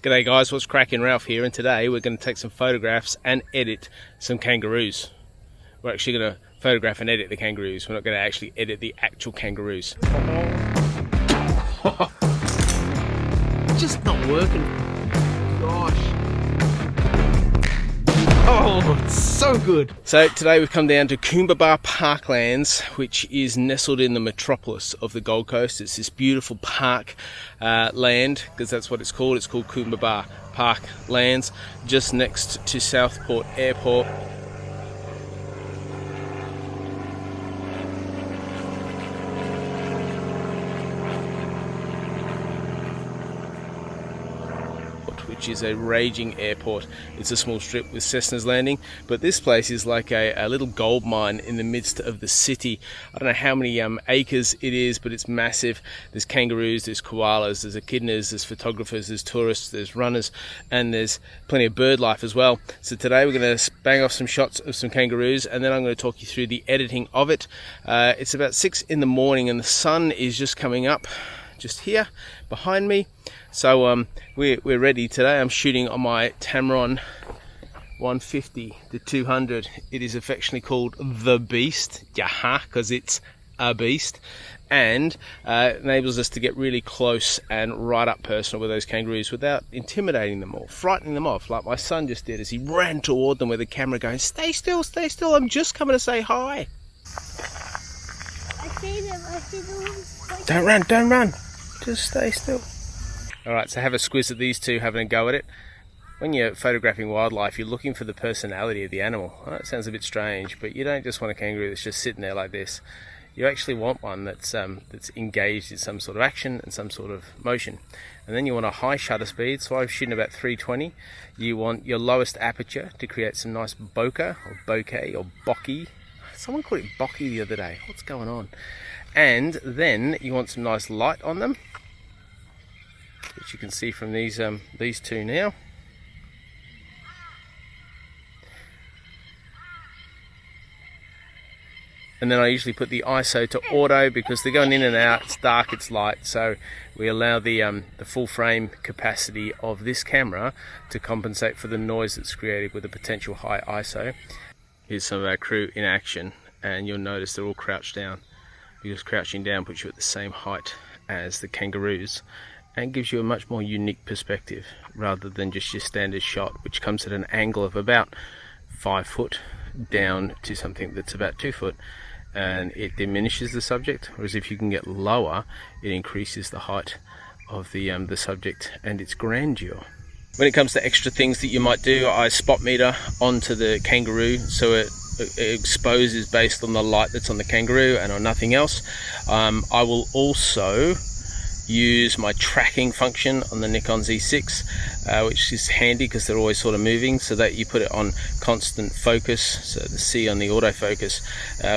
G'day guys, what's cracking? Ralph here, and today we're going to take some photographs and edit some kangaroos. We're actually going to photograph and edit the kangaroos. We're not going to actually edit the actual kangaroos. Just not working. Gosh. Oh, it's so good. So today we've come down to Coombabah Parklands, which is nestled in the metropolis of the Gold Coast. It's this beautiful park land, because that's what it's called. It's called Coombabah Parklands, just next to Southport Airport. Which is a raging airport. It's a small strip with Cessna's landing, but this place is like a little gold mine in the midst of the city. I don't know how many acres it is, but it's massive. There's kangaroos, there's koalas, there's echidnas, there's photographers, there's tourists, there's runners, and there's plenty of bird life as well. So today we're going to bang off some shots of some kangaroos, and then I'm going to talk you through the editing of it. It's about 6 in the morning and the sun is just coming up just here behind me. So we're ready today. I'm shooting on my Tamron 150 to 200. It is affectionately called the Beast, because it's a beast, and enables us to get really close and right up personal with those kangaroos without intimidating them or frightening them off, like my son just did as he ran toward them with the camera going, stay still, I'm just coming to say hi. I see them. Don't run, just stay still. Alright, so have a squiz at these two having a go at it. When you're photographing wildlife, you're looking for the personality of the animal. Oh, it sounds a bit strange, but you don't just want a kangaroo that's just sitting there like this. You actually want one that's engaged in some sort of action and some sort of motion. And then you want a high shutter speed, so I'm shooting about 320. You want your lowest aperture to create some nice bokeh or bokeh or bokeh. Someone called it bokeh the other day. What's going on? And then you want some nice light on them, which you can see from these two now. And then I usually put the ISO to auto because they're going in and out, it's dark, it's light, so we allow the full frame capacity of this camera to compensate for the noise that's created with a potential high ISO. Here's some of our crew in action, and you'll notice they're all crouched down, because crouching down puts you at the same height as the kangaroos and gives you a much more unique perspective rather than just your standard shot, which comes at an angle of about 5 foot down to something that's about 2 foot, and it diminishes the subject. Whereas if you can get lower, it increases the height of the subject and its grandeur. When it comes to extra things that you might do, I spot meter onto the kangaroo, so it exposes based on the light that's on the kangaroo and on nothing else. I will also use my tracking function on the Nikon Z6, which is handy because they're always sort of moving, so that you put it on constant focus, so the C on the autofocus,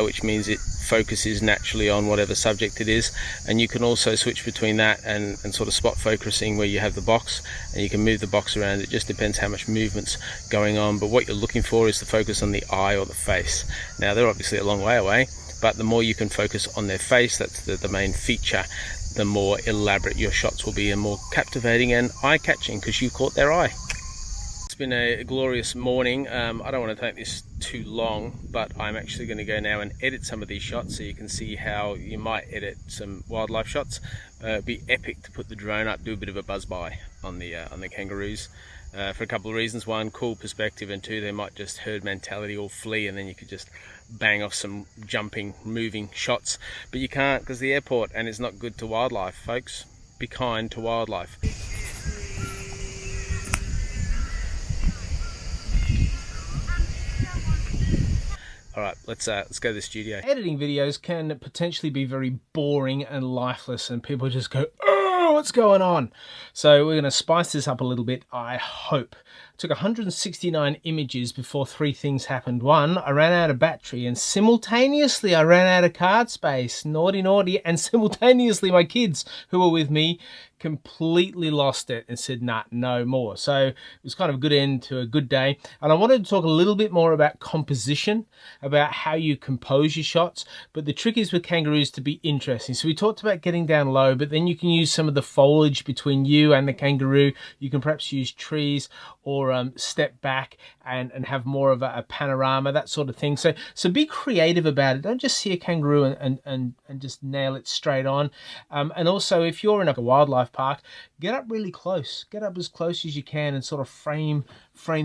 which means it focuses naturally on whatever subject it is. And you can also switch between that and sort of spot focusing, where you have the box and you can move the box around. It just depends how much movement's going on, but what you're looking for is the focus on the eye or the face. Now they're obviously a long way away, but the more you can focus on their face, that's the main feature, the more elaborate your shots will be and more captivating and eye-catching because you caught their eye. It's been a glorious morning. I don't want to take this too long, but I'm actually going to go now and edit some of these shots so you can see how you might edit some wildlife shots. It'd be epic to put the drone up, do a bit of a buzz-by on the kangaroos. For a couple of reasons. One, cool perspective, and two, they might just herd mentality or flee, and then you could just bang off some jumping, moving shots. But you can't, because the airport, and it's not good to wildlife, folks. Be kind to wildlife. Alright, let's go to the studio. Editing videos can potentially be very boring and lifeless, and people just go, oh, what's going on? So we're going to spice this up a little bit, I hope. I took 169 images before 3 things happened. One, I ran out of battery, and simultaneously I ran out of card space. Naughty, naughty. And simultaneously my kids who were with me completely lost it and said, nah, no more. So it was kind of a good end to a good day. And I wanted to talk a little bit more about composition, about how you compose your shots. But the trick is with kangaroos to be interesting. So we talked about getting down low, but then you can use some of the foliage between you and the kangaroo. You can perhaps use trees or step back and have more of a panorama, that sort of thing. So be creative about it. Don't just see a kangaroo and just nail it straight on. And also, if you're in a wildlife park, get up really close. Get up as close as you can and sort of frame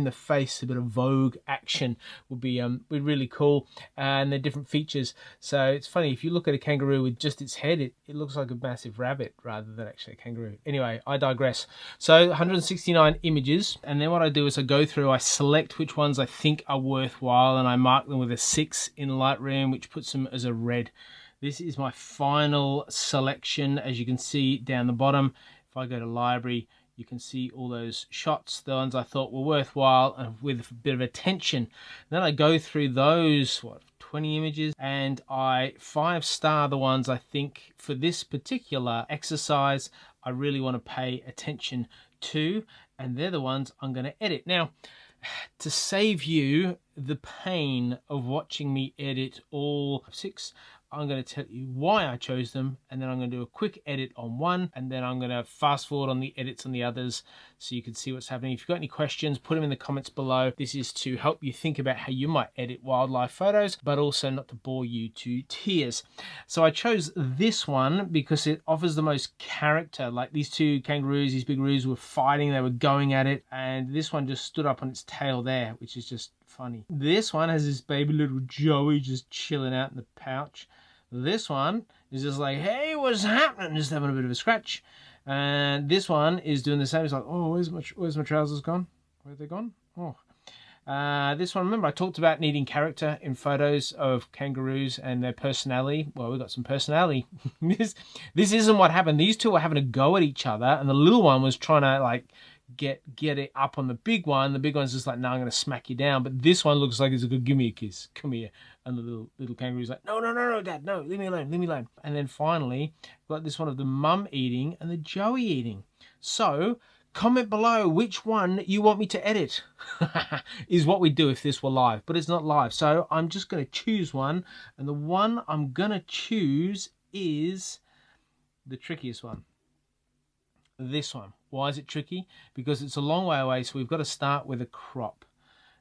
the face. A bit of Vogue action would be really cool. And they're different features. So it's funny, if you look at a kangaroo with just its head, it looks like a massive rabbit rather than actually a kangaroo. Anyway, I digress. So 169 images, and then what I do is I go through, I select which ones I think are worthwhile, and I mark them with a 6 in Lightroom, which puts them as a red. This is my final selection, as you can see down the bottom. If I go to library, you can see all those shots, the ones I thought were worthwhile and with a bit of attention. Then I go through those, 20 images, and I 5-star the ones I think for this particular exercise I really want to pay attention to, and they're the ones I'm going to edit. Now, to save you the pain of watching me edit all 6, I'm going to tell you why I chose them, and then I'm going to do a quick edit on one, and then I'm going to fast forward on the edits on the others so you can see what's happening. If you've got any questions, put them in the comments below. This is to help you think about how you might edit wildlife photos, but also not to bore you to tears. So I chose this one because it offers the most character. Like these two kangaroos, these big roos were fighting, they were going at it, and this one just stood up on its tail there, which is just funny. This one has this baby little Joey just chilling out in the pouch. This one is just like, hey, what's happening? Just having a bit of a scratch. And this one is doing the same. It's like, oh, where's my trousers gone? Where have they gone? Oh. This one, remember I talked about needing character in photos of kangaroos and their personality. Well, we've got some personality. This isn't what happened. These two were having a go at each other, and the little one was trying to like get it up on the big one. The big one's just like, no, I'm going to smack you down. But this one looks like it's a good, give me a kiss. Come here. And the little kangaroo's like, no, Dad, no, leave me alone. And then finally, we've got this one of the mum eating and the Joey eating. So comment below which one you want me to edit is what we do if this were live, but it's not live. So I'm just going to choose one, and the one I'm going to choose is the trickiest one. This one. Why is it tricky? Because it's a long way away, so we've got to start with a crop.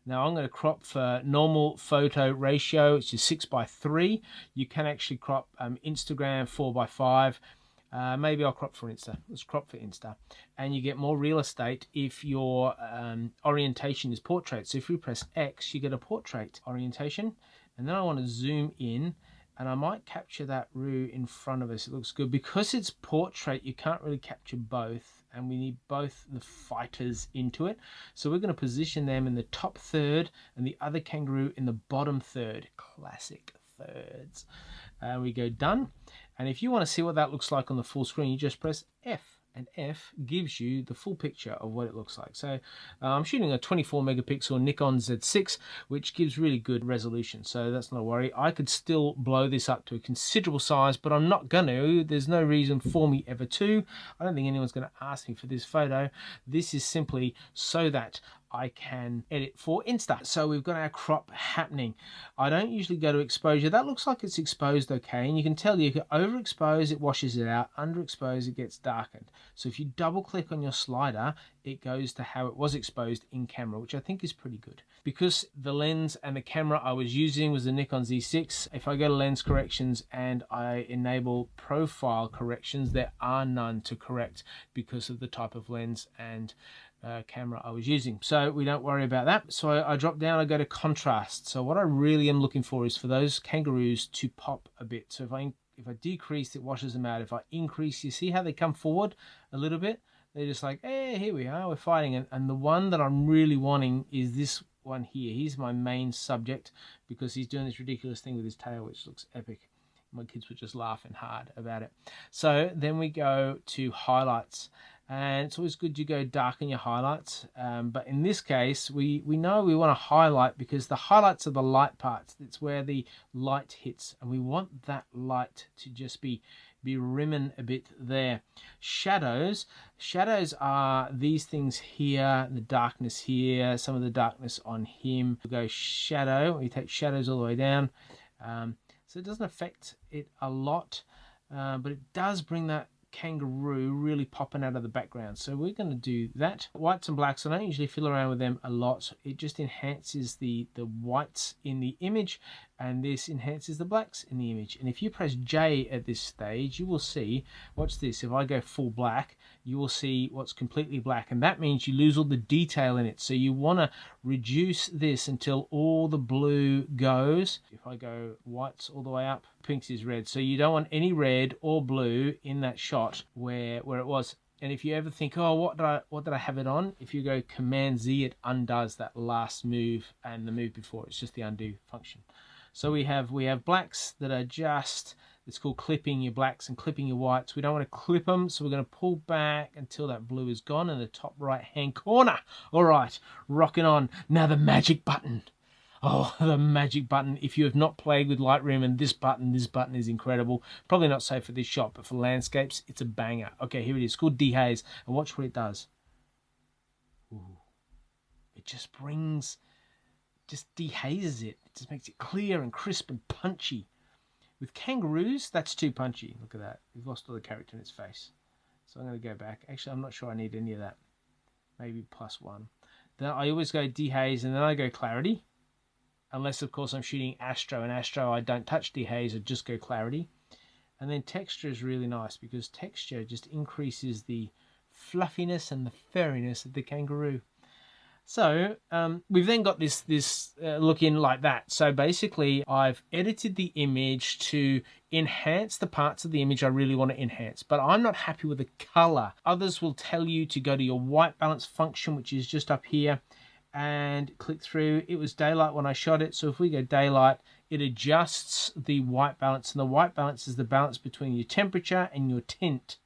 Now I'm going to crop for normal photo ratio, which is 6:3. You can actually crop Instagram 4:5. Maybe I'll crop for Insta. Let's crop for Insta. And you get more real estate if your orientation is portrait. So if you press X, you get a portrait orientation. And then I want to zoom in, and I might capture that roo in front of us. It looks good. Because it's portrait, you can't really capture both, and we need both the fighters into it. So we're going to position them in the top third and the other kangaroo in the bottom third. Classic thirds. We go done. And if you want to see what that looks like on the full screen, you just press F. And F gives you the full picture of what it looks like. So I'm shooting a 24 megapixel Nikon Z6, which gives really good resolution. So that's not a worry. I could still blow this up to a considerable size, but I'm not going to. There's no reason for me ever to. I don't think anyone's going to ask me for this photo. This is simply so that I can edit for Insta. So we've got our crop happening. I don't usually go to exposure. That looks like it's exposed okay, and you can tell you can overexpose, it washes it out, underexpose, it gets darkened. So if you double click on your slider, it goes to how it was exposed in camera, which I think is pretty good. Because the lens and the camera I was using was the Nikon Z6, if I go to lens corrections and I enable profile corrections, there are none to correct because of the type of lens and camera I was using, so we don't worry about that. So I drop down, I go to contrast. So what I really am looking for is for those kangaroos to pop a bit. So if I decrease, it washes them out. If I increase, you see how they come forward a little bit? They're just like, hey, here we are, we're fighting. And the one that I'm really wanting is this one here. He's my main subject because he's doing this ridiculous thing with his tail, which looks epic. My kids were just laughing hard about it. So then we go to highlights. And it's always good to go darken your highlights, but in this case we know we want to highlight because the highlights are the light parts. It's where the light hits, and we want that light to just be be rimming a bit there. Shadows are these things here, the darkness here, some of the darkness on him. We go shadow, we take shadows all the way down. So it doesn't affect it a lot, but it does bring that kangaroo really popping out of the background. So we're going to do that. Whites and blacks, I don't usually fiddle around with them a lot. It just enhances the whites in the image, and this enhances the blacks in the image. And if you press J at this stage, you will see, watch this, if I go full black, you will see what's completely black, and that means you lose all the detail in it. So you want to reduce this until all the blue goes. If I go whites all the way up, pinks is red. So you don't want any red or blue in that shot where it was. And if you ever think, oh, what did I have it on? If you go Command Z, it undoes that last move and the move before. It's just the undo function. So we have blacks that are just, it's called clipping your blacks and clipping your whites. We don't want to clip them, so we're going to pull back until that blue is gone in the top right hand corner. All right, rocking on. Now the magic button. Oh, the magic button. If you have not played with Lightroom, and this button is incredible. Probably not safe for this shot, but for landscapes, it's a banger. Okay, here it is. It's called D-Haze, and watch what it does. Ooh. It just dehazes it. It just makes it clear and crisp and punchy. With kangaroos, that's too punchy. Look at that. We've lost all the character in its face. So I'm going to go back. Actually, I'm not sure I need any of that. Maybe +1. Then I always go dehaze, and then I go clarity. Unless, of course, I'm shooting Astro. And Astro, I don't touch dehaze. I just go clarity. And then texture is really nice, because texture just increases the fluffiness and the furriness of the kangaroo. So we've then got this looking like that. So basically, I've edited the image to enhance the parts of the image I really want to enhance, but I'm not happy with the color. Others will tell you to go to your white balance function, which is just up here, and click through. It was daylight when I shot it, so if we go daylight, it adjusts the white balance, and the white balance is the balance between your temperature and your tint.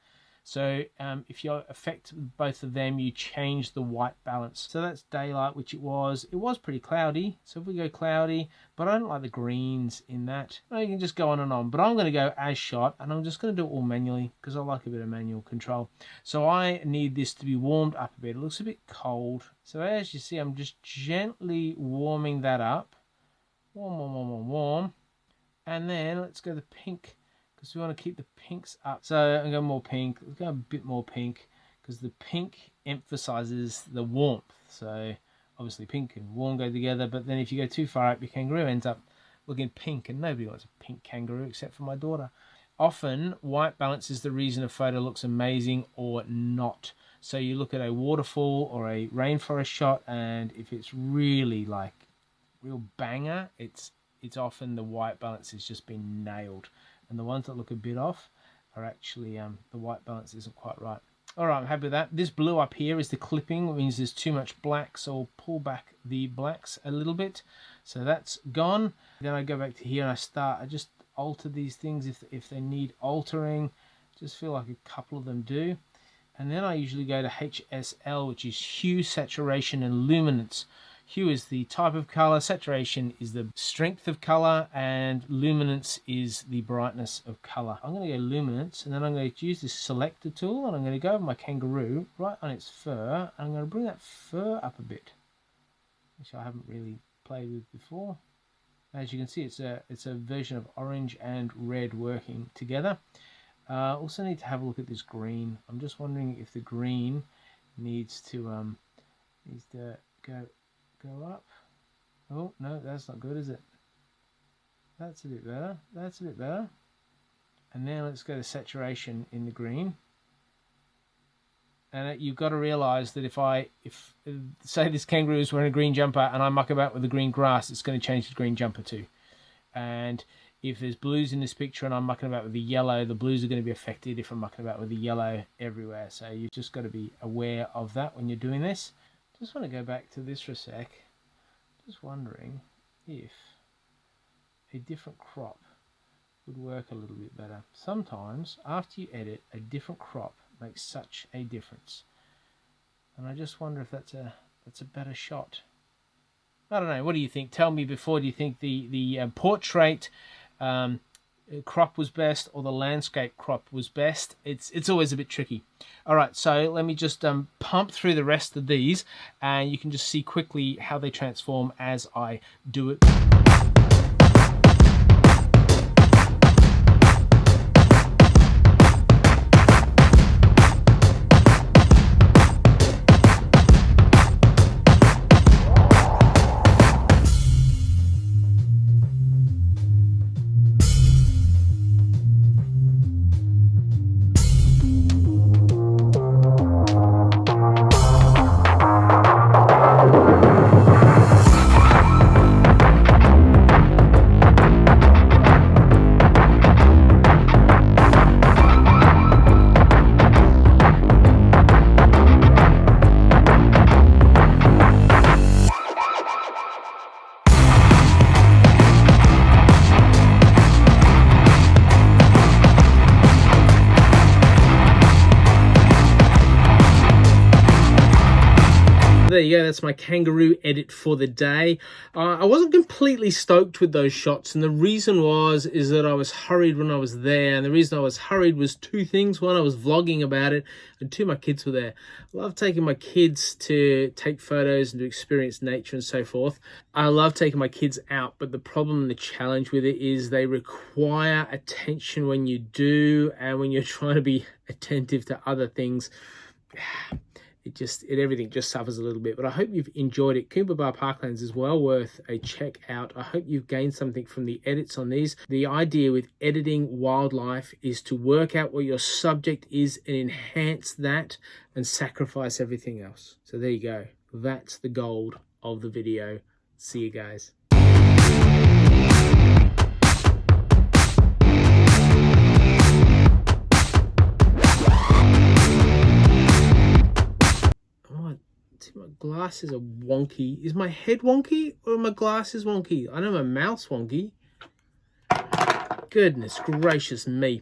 So if you affect both of them, you change the white balance. So that's daylight, which it was pretty cloudy. So if we go cloudy, but I don't like the greens in that. Well, you can just go on and on, but I'm going to go as shot, and I'm just going to do it all manually because I like a bit of manual control. So I need this to be warmed up a bit. It looks a bit cold. So as you see, I'm just gently warming that up. Warm. And then let's go to pink, because we want to keep the pinks up. So I'm going to go more pink. Let's go a bit more pink, because the pink emphasizes the warmth. So obviously pink and warm go together, but then if you go too far up, your kangaroo ends up looking pink, and nobody wants a pink kangaroo except for my daughter. Often white balance is the reason a photo looks amazing or not. So you look at a waterfall or a rainforest shot, and if it's really like real banger, it's often the white balance has just been nailed. And the ones that look a bit off are actually, the white balance isn't quite right. All right, I'm happy with that. This blue up here is the clipping. It means there's too much black, so I'll pull back the blacks a little bit. So that's gone. Then I go back to here and I just alter these things if they need altering. Just feel like a couple of them do. And then I usually go to HSL, which is hue, saturation, and luminance. Hue is the type of color, saturation is the strength of color, and luminance is the brightness of color. I'm going to go luminance, and then I'm going to use this selector tool, and I'm going to go over my kangaroo right on its fur, and I'm going to bring that fur up a bit, which I haven't really played with before. As you can see, it's a version of orange and red working together. Also need to have a look at this green. I'm just wondering if the green needs to go up. Oh no, that's not good, is it? That's a bit better. That's a bit better. And now let's go to saturation in the green. And you've got to realize that if say this kangaroo is wearing a green jumper and I muck about with the green grass, it's going to change the green jumper too. And if there's blues in this picture and I'm mucking about with the yellow, the blues are going to be affected if I'm mucking about with the yellow everywhere. So you've just got to be aware of that when you're doing this. Just want to go back to this for a sec. Just wondering if a different crop would work a little bit better. Sometimes after you edit, a different crop makes such a difference. And I just wonder if that's a better shot. I don't know. What do you think? Tell me before. Do you think the portrait crop was best or the landscape crop was best. It's always a bit tricky. All right, so let me just pump through the rest of these, and you can just see quickly how they transform as I do it. There you go, that's my kangaroo edit for the day. I wasn't completely stoked with those shots, and the reason is that I was hurried when I was there, and the reason I was hurried was two things. One, I was vlogging about it, and two, my kids were there. I love taking my kids to take photos and to experience nature and so forth. I love taking my kids out, but the problem and the challenge with it is they require attention when you do, and when you're trying to be attentive to other things, everything just suffers a little bit. But I hope you've enjoyed it. Coombabah Parklands is well worth a check out. I hope you've gained something from the edits on these. The idea with editing wildlife is to work out what your subject is and enhance that and sacrifice everything else. So there you go. That's the gold of the video. See you guys. My glasses are wonky. Is my head wonky or my glasses wonky? I know my mouth's wonky. Goodness gracious me.